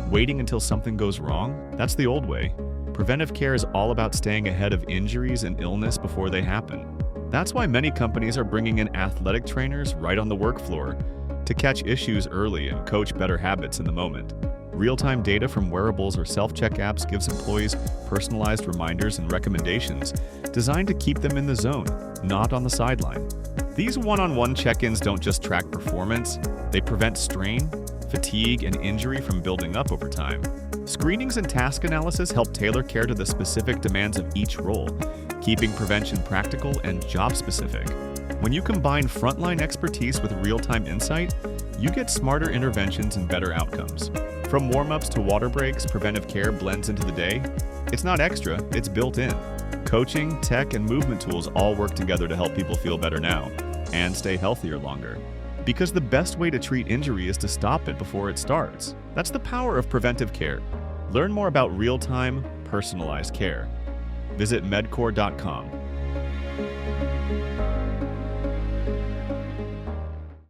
Waiting until something goes wrong? That's the old way. Preventive care is all about staying ahead of injuries and illness before they happen. That's why many companies are bringing in athletic trainers right on the work floor to catch issues early and coach better habits in the moment. Real-time data from wearables or self-check apps gives employees personalized reminders and recommendations designed to keep them in the zone, not on the sideline. These one-on-one check-ins don't just track performance, they prevent strain, fatigue, and injury from building up over time. Screenings and task analysis help tailor care to the specific demands of each role, keeping prevention practical and job-specific. When you combine frontline expertise with real-time insight, you get smarter interventions and better outcomes. From warm-ups to water breaks, preventive care blends into the day. It's not extra, it's built in. Coaching, tech, and movement tools all work together to help people feel better now and stay healthier longer. Because the best way to treat injury is to stop it before it starts. That's the power of preventive care. Learn more about real-time, personalized care. Visit medcor.com.